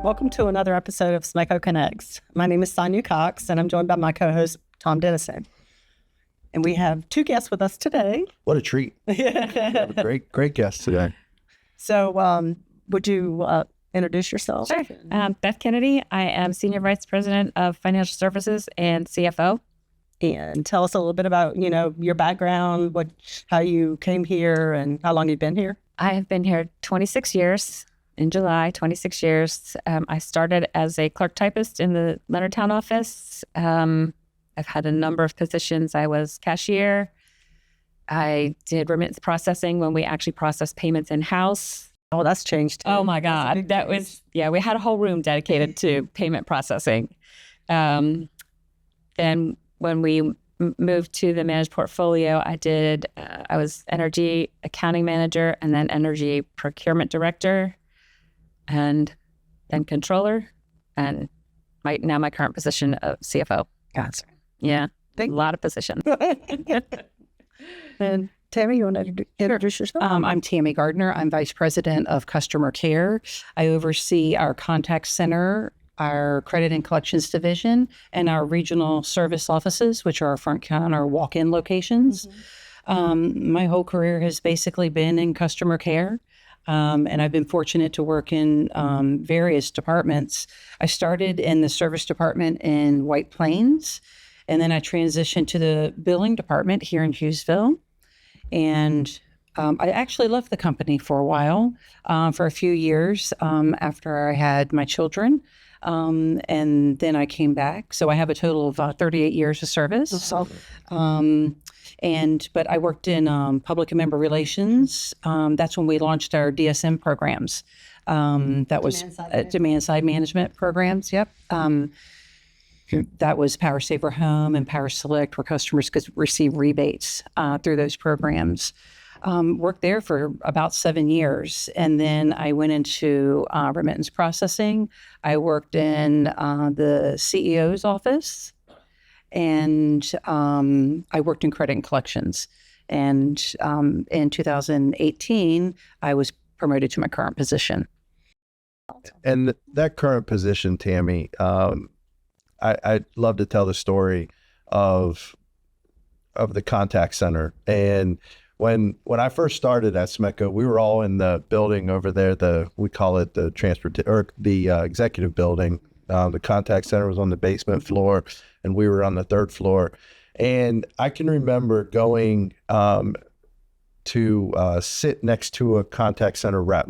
Welcome to another episode of SMECO Connects. My name is Sonia Cox, and I'm joined by my co-host, Tom Dennison. And we have two guests with us today. What a treat. We have a great guest today. So would you introduce yourself? Sure. Beth Kennedy. I am Senior Vice President of Financial Services and CFO. And tell us a little bit about, your background, how you came here and how long you've been here. I have been here 26 years. In July, 26 years. I started as a clerk typist in the Leonardtown office. I've had a number of positions. I was cashier. I did remittance processing when we actually processed payments in-house. Oh, that's changed too. Oh my God. We had a whole room dedicated to payment processing. Then when we moved to the managed portfolio, I was energy accounting manager and then energy procurement director and then controller and my current position of CFO. Gotcha. Yeah, a lot of positions. And Tami, you want to introduce yourself? I'm Tami Gardner. I'm Vice President of Customer Care. I oversee our contact center, our credit and collections division, and our regional service offices, which are our front counter walk-in locations. Mm-hmm. My whole career has basically been in customer care. And I've been fortunate to work in various departments. I started in the service department in White Plains, and then I transitioned to the billing department here in Hughesville. And I actually left the company for a while, for a few years after I had my children. And then I came back. So I have a total of 38 years of service. But I worked in public and member relations. That's when we launched our DSM programs. That was demand side management programs. Yep. That was Power Saver Home and Power Select, where customers could receive rebates through those programs. Worked there for about 7 years. And then I went into remittance processing. I worked in the CEO's office. And I worked in credit and collections. And in 2018, I was promoted to my current position. And that current position, Tami, I'd love to tell the story of the contact center. And when I first started at SMECO, we were all in the building over there. We call it the executive building. The contact center was on the basement floor, and we were on the third floor. And I can remember going to sit next to a contact center rep.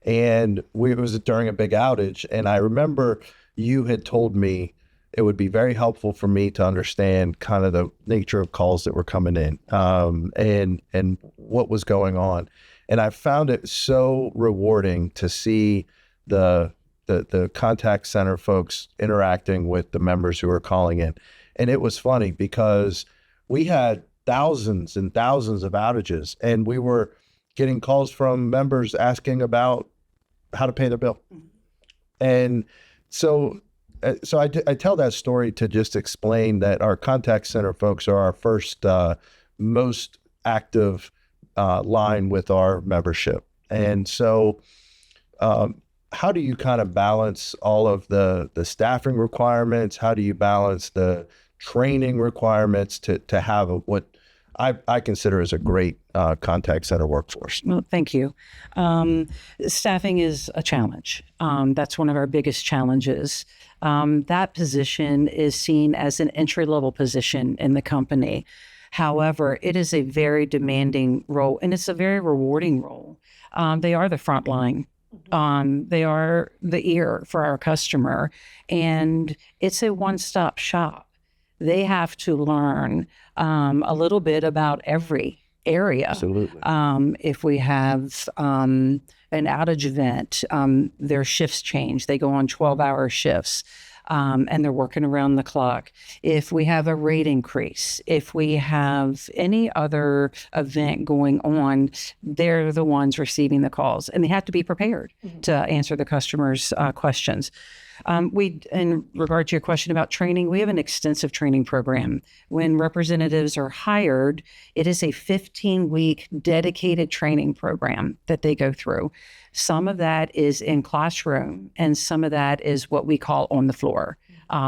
And it was during a big outage. And I remember you had told me it would be very helpful for me to understand kind of the nature of calls that were coming in and what was going on. And I found it so rewarding to see the contact center folks interacting with the members who were calling in. And it was funny because we had thousands and thousands of outages, and we were getting calls from members asking about how to pay their bill. And so I tell that story to just explain that our contact center folks are our first, most active line with our membership. And so how do you kind of balance all of the staffing requirements? How do you balance the training requirements to have what I consider as a great contact center workforce? Well, thank you. Staffing is a challenge. That's one of our biggest challenges. That position is seen as an entry-level position in the company. However, it is a very demanding role, and it's a very rewarding role. They are the front line. They are the ear for our customer, and it's a one-stop shop. They have to learn a little bit about every area. Absolutely. If we have an outage event, their shifts change. They go on 12-hour shifts, and they're working around the clock. If we have a rate increase, if we have any other event going on, they're the ones receiving the calls, and they have to be prepared to answer the customers' questions. In regard to your question about training, we have an extensive training program. When representatives are hired, it is a 15-week dedicated training program that they go through. Some of that is in classroom, and some of that is what we call on the floor,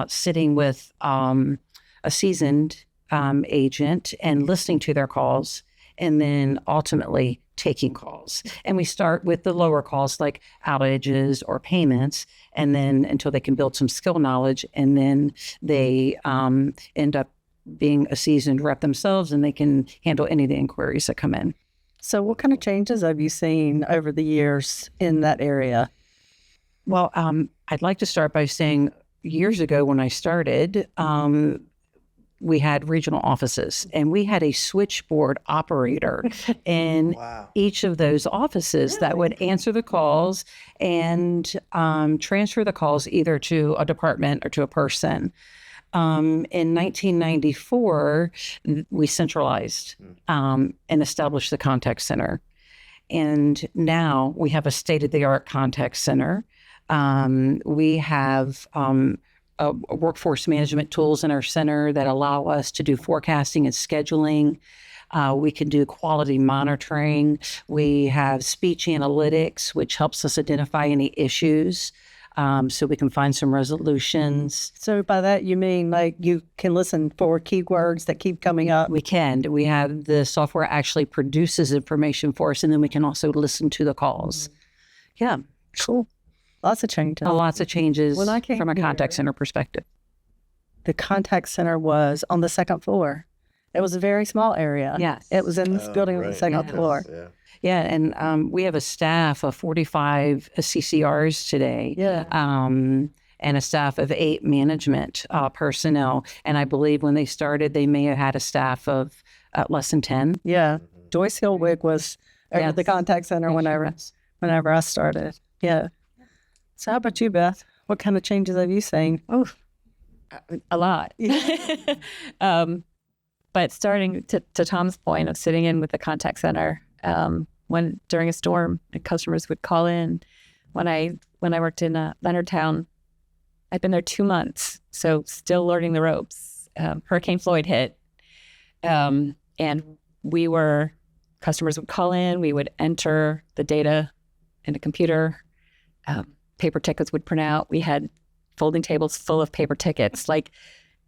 sitting with a seasoned agent and listening to their calls, and then ultimately taking calls. And we start with the lower calls like outages or payments, and then until they can build some skill knowledge, and then they end up being a seasoned rep themselves, and they can handle any of the inquiries that come in. So what kind of changes have you seen over the years in that area? Well, I'd like to start by saying years ago when I started, we had regional offices, and we had a switchboard operator in each of those offices that would answer the calls and transfer the calls either to a department or to a person. In 1994, we centralized and established the contact center. And now we have a state-of-the-art contact center. We have workforce management tools in our center that allow us to do forecasting and scheduling. We can do quality monitoring. We have speech analytics, which helps us identify any issues so we can find some resolutions. So by that, you mean like you can listen for keywords that keep coming up? We can. We have the software actually produces information for us, and then we can also listen to the calls. Yeah. Cool. Lots of changes. Lots of changes When I came from a here, contact center perspective. The contact center was on the second floor. It was a very small area. Yes. It was in this building on the second floor. Yeah, and we have a staff of 45 CCRs today. Yeah. And a staff of 8 management personnel. And I believe when they started, they may have had a staff of less than 10. Yeah. Joyce Hillwig was at the contact center whenever I started. Yeah. So how about you, Beth? What kind of changes have you seen? Oh, a lot. But starting to Tom's point of sitting in with the contact center, when during a storm, the customers would call in. When I worked in Leonardtown, I'd been there 2 months, so still learning the ropes. Hurricane Floyd hit, and customers would call in. We would enter the data in a computer. Paper tickets would print out. We had folding tables full of paper tickets.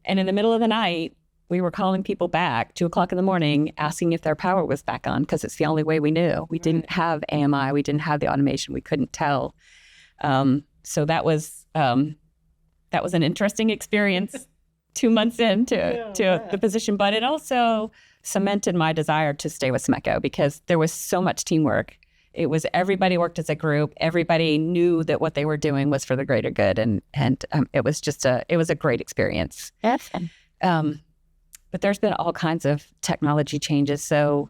And in the middle of the night, we were calling people back 2:00 in the morning, asking if their power was back on, because it's the only way we knew. We didn't have AMI. We didn't have the automation. We couldn't tell. So that was an interesting experience 2 months into the position, but it also cemented my desire to stay with SMECO because there was so much teamwork. It was everybody worked as a group. Everybody knew that what they were doing was for the greater good, and it was just a great experience. But there's been all kinds of technology changes. So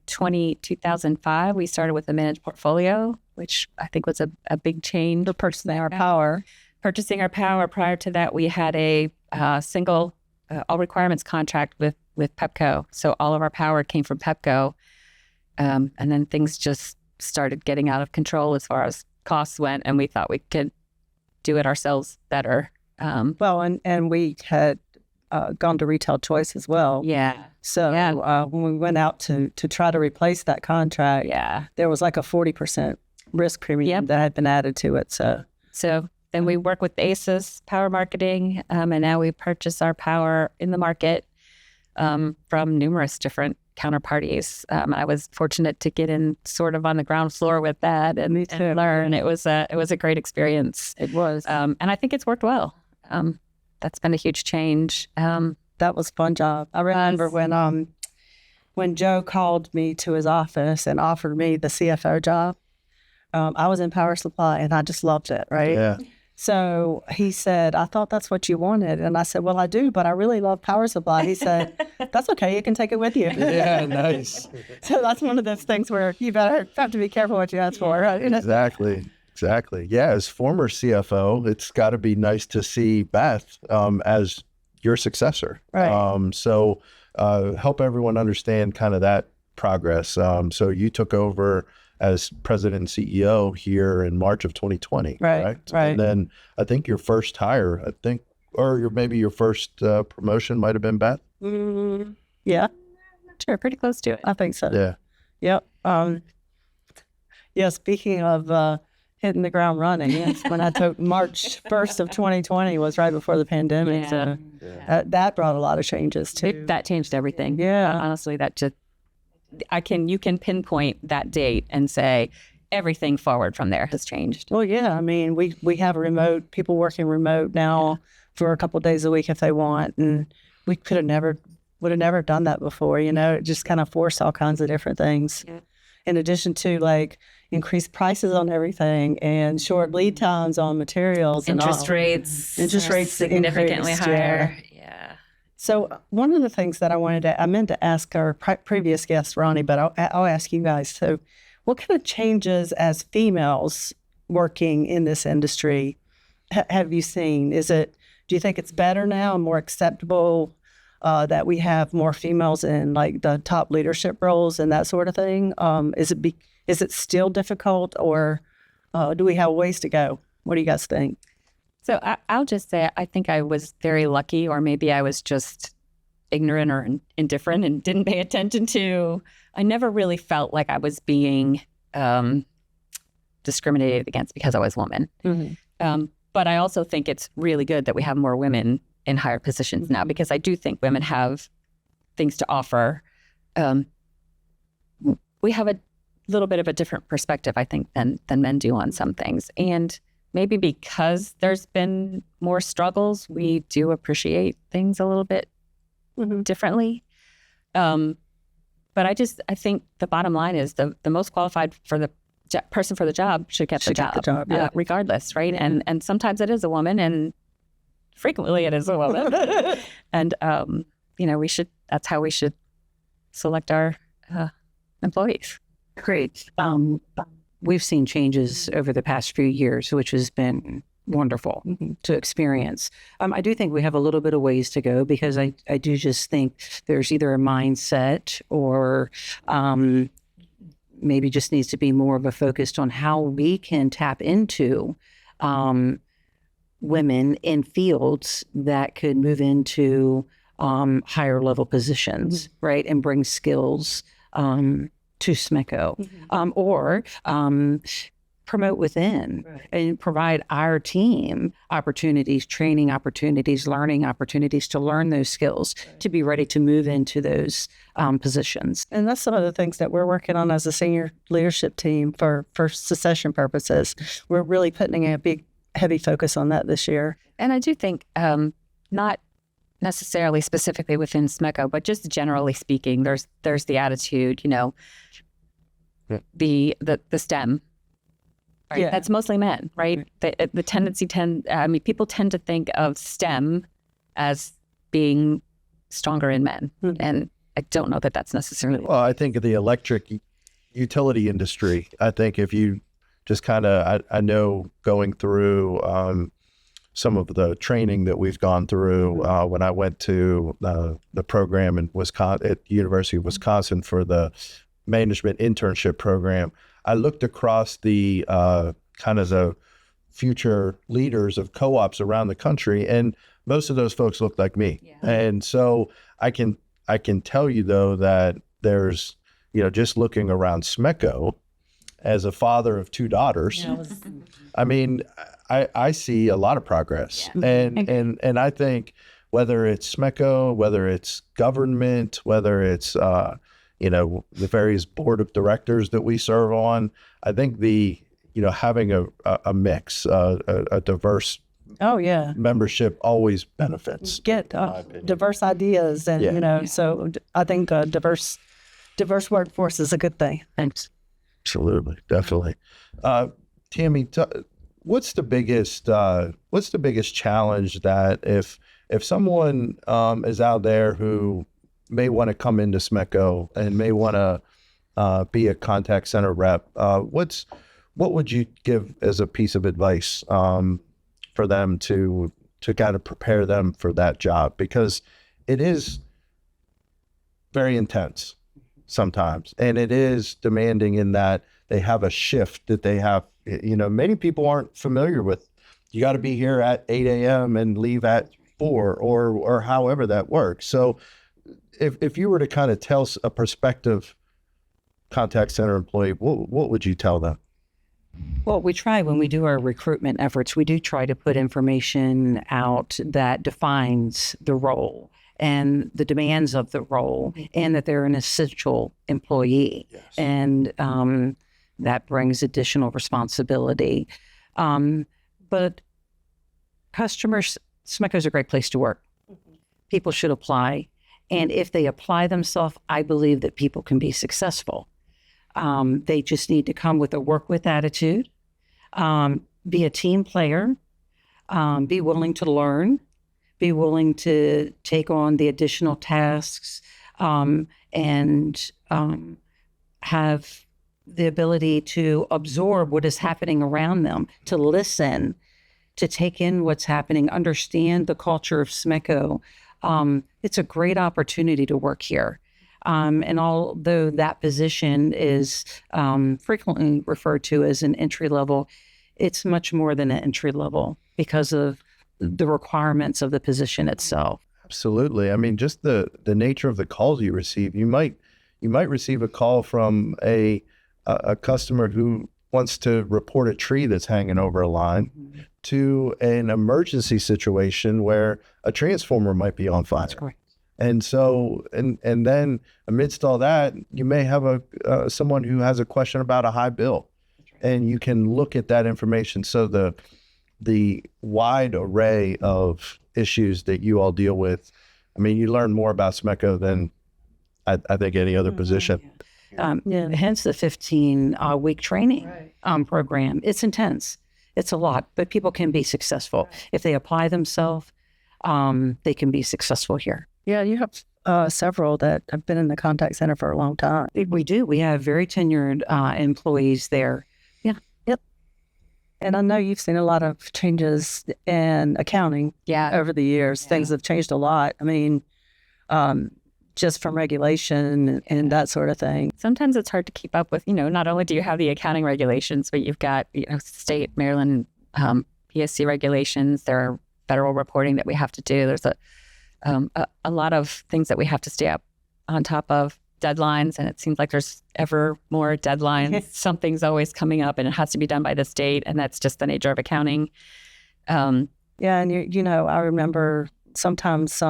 2005, we started with a managed portfolio, which I think was a big change. For purchasing our power. Purchasing our power. Prior to that, we had a single all requirements contract with Pepco. So all of our power came from Pepco. And then things just started getting out of control as far as costs went, and we thought we could do it ourselves better. And we had gone to retail choice as well. Yeah. So when we went out to try to replace that contract, there was like a 40% risk premium that had been added to it. So then we work with ASUS Power Marketing, and now we purchase our power in the market from numerous different counterparties. I was fortunate to get in sort of on the ground floor with that and learn. It was a great experience. It was. And I think it's worked well. That's been a huge change. That was a fun job. I remember when Joe called me to his office and offered me the CFO job. I was in power supply and I just loved it, right? Yeah. So he said, I thought that's what you wanted. And I said, well, I do, but I really love power supply. He said, that's okay. You can take it with you. Yeah, nice. So that's one of those things where you have to be careful what you ask for. Right? Exactly. Yeah, as former CFO, it's got to be nice to see Beth as your successor. Right. So help everyone understand kind of that progress. So you took over as president and CEO here in March of 2020. Right, correct? right. And then I think your first hire, maybe your first promotion might have been Beth. Yeah, Sure, pretty close to it. I think so. Yeah. Yep. Yeah, speaking of hitting the ground running, yes, when I took March 1st of 2020 was right before the pandemic. So that brought a lot of changes too. That changed everything. Yeah. Honestly, you can pinpoint that date and say everything forward from there has changed. Well, yeah, I mean, we have people working remote now for a couple of days a week if they want. And we would have never done that before, it just kind of forced all kinds of different things. Yeah. In addition to like increased prices on everything and short lead times on materials and Interest all. rates significantly significantly higher. Yeah. So one of the things that I meant to ask our previous guest, Ronnie, but I'll ask you guys. So what kind of changes as females working in this industry have you seen? Do you think it's better now and more acceptable that we have more females in like the top leadership roles and that sort of thing? Is it still difficult, or do we have ways to go? What do you guys think? So I'll just say I think I was very lucky, or maybe I was just ignorant or indifferent and didn't pay attention to. I never really felt like I was being discriminated against because I was a woman. Mm-hmm. But I also think it's really good that we have more women in higher positions now, because I do think women have things to offer. We have a little bit of a different perspective, I think, than men do on some things. And maybe because there's been more struggles, we do appreciate things a little bit differently. But I think the bottom line is the most qualified for the person for the job should get the job, regardless, right? Yeah. And sometimes it is a woman, and frequently it is a woman. And that's how we should select our employees. Great. We've seen changes over the past few years, which has been wonderful to experience. I do think we have a little bit of ways to go, because I do just think there's either a mindset or maybe just needs to be more of a focus on how we can tap into women in fields that could move into higher level positions, right, and bring skills to SMECO, or promote within, and provide our team opportunities, training opportunities, learning opportunities to learn those skills, to be ready to move into those positions. And that's some of the things that we're working on as a senior leadership team for succession purposes. We're really putting a big, heavy focus on that this year. And I do think not necessarily specifically within SMECO, but just generally speaking, there's the attitude, the STEM, right? Yeah. That's mostly men, right? The tendency people tend to think of STEM as being stronger in men, and I don't know that that's necessarily. Well, I think of the electric utility industry. I think if you just kind of, I know going through some of the training that we've gone through when I went to the program in Wisconsin, at the University of Wisconsin for the management internship program, I looked across the kind of the future leaders of co-ops around the country, and most of those folks look like me. Yeah. And so I can tell you though that there's, just looking around SMECO as a father of two daughters, I mean, I see a lot of progress. Yeah. And I think whether it's SMECO, whether it's government, whether it's the various board of directors that we serve on, I think having a mix, a diverse membership always benefits. Get diverse ideas, and so I think a diverse workforce is a good thing. Thanks. Absolutely, definitely. Tami, what's the biggest challenge that if someone is out there who may want to come into SMECO and may want to be a contact center rep, what would you give as a piece of advice for them to kind of prepare them for that job? Because it is very intense sometimes, and it is demanding in that they have a shift that they have. Many people aren't familiar with. You got to be here at 8 a.m. and leave at 4 or however that works. So if you were to kind of tell a prospective contact center employee, what would you tell them? Well, we try when we do our recruitment efforts, we do try to put information out that defines the role and the demands of the role, and that they're an essential employee. Yes. And that brings additional responsibility. But customers, SMECO is a great place to work. People should apply. And if they apply themselves, I believe that people can be successful. They just need to come with a work with attitude, be a team player, be willing to learn, be willing to take on the additional tasks, and have the ability to absorb what is happening around them, to listen, to take in what's happening, understand the culture of SMECO. It's a great opportunity to work here. And although that position is frequently referred to as an entry level, it's much more than an entry level because of the requirements of the position itself. Absolutely. I mean, just the nature of the calls you receive. You might receive a call from a customer who wants to report a tree that's hanging over a line, mm-hmm. to an emergency situation where a transformer might be on fire. That's correct. And so, and then amidst all that, you may have someone who has a question about a high bill, and you can look at that information. So the wide array of issues that you all deal with, I mean, you learn more about SMECO than I think any other position. Hence the 15-week training program. It's intense. It's a lot, but people can be successful. If they apply themselves, they can be successful here. Yeah, you have several that have been in the contact center for a long time. We do. We have very tenured employees there. Yeah. Yep. And I know you've seen a lot of changes in accounting over the years. Yeah. Things have changed a lot. I mean, just from regulation and that sort of thing. Sometimes it's hard to keep up with, not only do you have the accounting regulations, but you've got, state, Maryland, PSC regulations. There are federal reporting that we have to do. There's a lot of things that we have to stay up on top of, deadlines, and it seems like there's ever more deadlines. Something's always coming up and it has to be done by this date, and that's just the nature of accounting. And I remember sometimes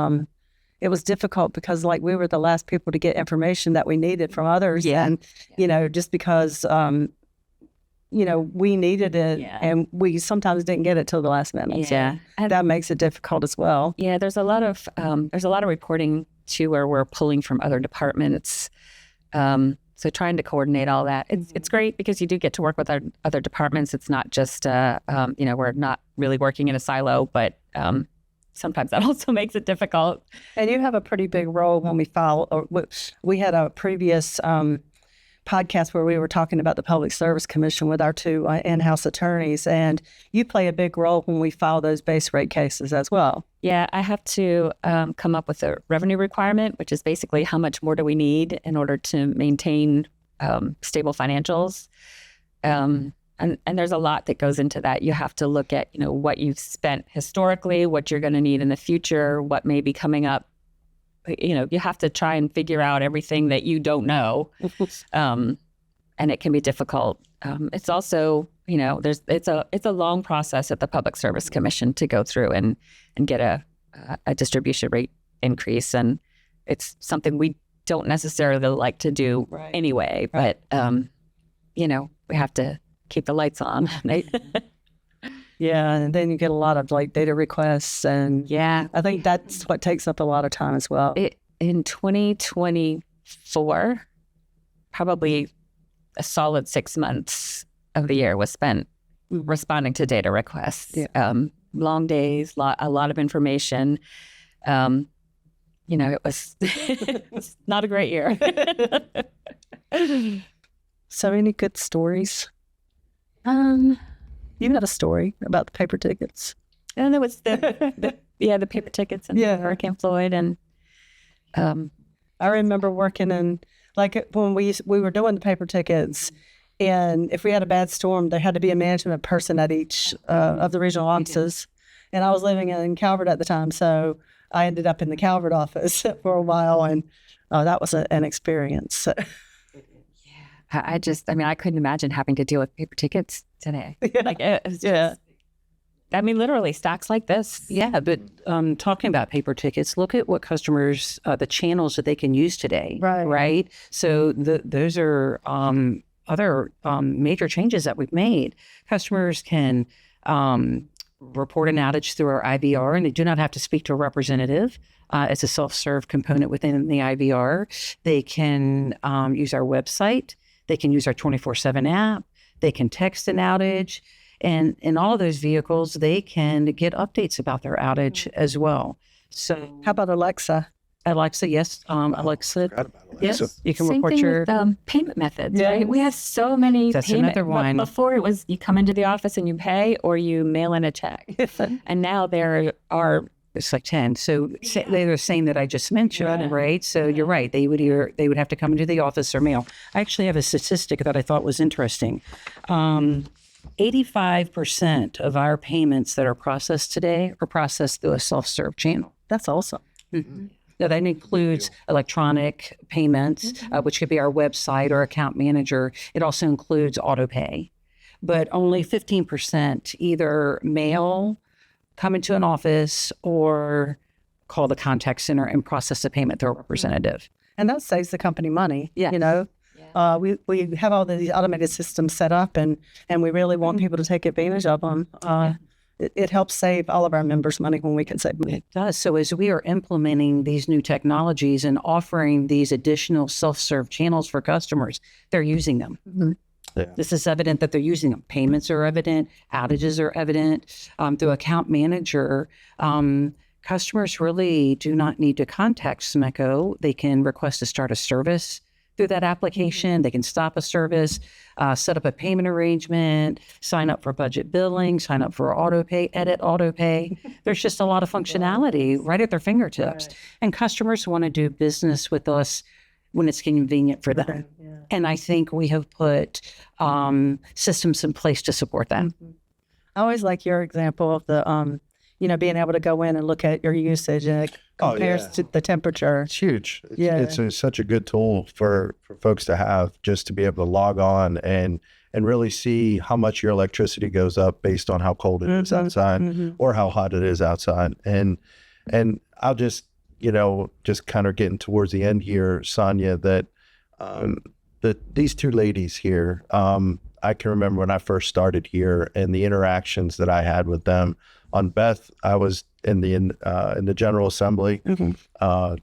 it was difficult because we were the last people to get information that we needed from others. Yeah. And, just because, we needed it and we sometimes didn't get it till the last minute. Yeah. So that makes it difficult as well. Yeah. There's a lot of reporting too, where we're pulling from other departments. So trying to coordinate all that. It's great because you do get to work with our other departments. It's not just, we're not really working in a silo, but, sometimes that also makes it difficult. And you have a pretty big role when we file. We had a previous podcast where we were talking about the Public Service Commission with our two in-house attorneys, and you play a big role when we file those base rate cases as well. Yeah, I have to come up with a revenue requirement, which is basically how much more do we need in order to maintain stable financials. And there's a lot that goes into that. You have to look at, what you've spent historically, what you're going to need in the future, what may be coming up. You have to try and figure out everything that you don't know. And it can be difficult. It's also, it's a long process at the Public Service Commission to go through and get a distribution rate increase. And it's something we don't necessarily like to do anyway. But, we have to keep the lights on. Yeah, and then you get a lot of data requests, and I think that's what takes up a lot of time as well. In 2024, probably a solid 6 months of the year was spent responding to data requests. Yeah. Long days, a lot of information. It was not a great year. So any good stories? You had a story about the paper tickets. And there was the paper tickets and Hurricane Floyd. And I remember working in, when we were doing the paper tickets, And if we had a bad storm, there had to be a management person at each of the regional offices. And I was living in Calvert at the time, so I ended up in the Calvert office for a while, and that was an experience. So. I mean, I couldn't imagine having to deal with paper tickets today. Like, it's just, I mean, literally stacks like this. Yeah, but talking about paper tickets, look at what customers, the channels that they can use today. Right. So those are other major changes that we've made. Customers can report an outage through our IVR, and they do not have to speak to a representative. It's a self-serve component within the IVR. They can use our website. They can use our 24/7 app. They can text an outage. And in all of those vehicles, they can get updates about their outage as well. So how about Alexa? Alexa, yes. Alexa, yes. You can Same report thing your with, payment methods, right? We have so many That's payment. another one. Before it was you come into the office and you pay, or you mail in a check. And now there are it's like 10. So they're the same that I just mentioned, right? So you're right. They would have to come into the office or mail. I actually have a statistic that I thought was interesting. 85% of our payments that are processed today are processed through a self-serve channel. That's awesome. Mm-hmm. Now, that includes electronic payments, which could be our website or account manager. It also includes auto pay. But only 15% either mail, come into an office, or call the contact center and process the payment through a representative. And that saves the company money. Yeah. You know, we have all these automated systems set up, and we really want people to take advantage of them. It helps save all of our members money when we can save money. It does. So as we are implementing these new technologies and offering these additional self-serve channels for customers, they're using them. Mm-hmm. Yeah. This is evident that they're using them. Payments are evident. Outages are evident. Through account manager, customers really do not need to contact SMECO. They can request to start a service through that application. They can stop a service, set up a payment arrangement, sign up for budget billing, sign up for auto pay, edit auto pay. There's just a lot of functionality right at their fingertips. Right. And customers want to do business with us when it's convenient for them. Yeah. And I think we have put systems in place to support that. Mm-hmm. I always like your example of the, being able to go in and look at your usage and it compares to the temperature. It's huge. It's such a good tool for folks to have, just to be able to log on and really see how much your electricity goes up based on how cold it is outside or how hot it is outside. And I'll just kind of getting towards the end here, Sonia, that these two ladies here, I can remember when I first started here and the interactions that I had with them. On Beth, I was in the General Assembly,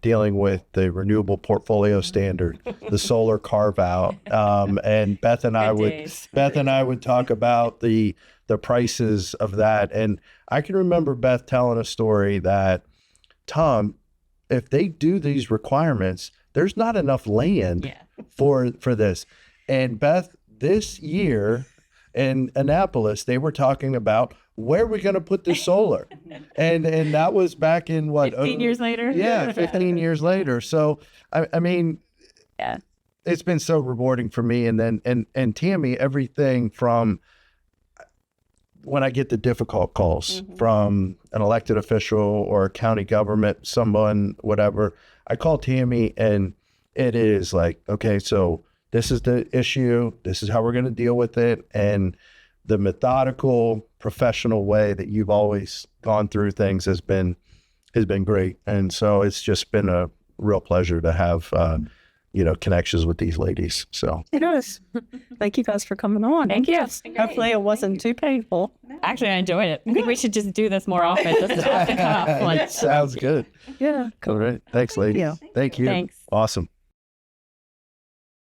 dealing with the renewable portfolio standard, the solar carve out, and Beth and I would talk about the prices of that. And I can remember Beth telling a story that, Tom, if they do these requirements, there's not enough land for this. And Beth, this year in Annapolis, they were talking about where are we going to put this solar? And that was back in 15 years later? Yeah, 15 years later. So, I mean, it's been so rewarding for me. And then, and Tami, everything from when I get the difficult calls from an elected official or a county government, someone, whatever, I call Tami and it is like, okay, so this is the issue. This is how we're going to deal with it. And the methodical, professional way that you've always gone through things has been great. And so it's just been a real pleasure to have, connections with these ladies. So it is. Thank you guys for coming on. Thank you. Hopefully it wasn't too painful. Actually, I enjoyed it. I think we should just do this more often. Just off the cuff. Sounds good. Yeah. All right. Thanks, ladies. Yeah. Thank you. Thanks. Awesome.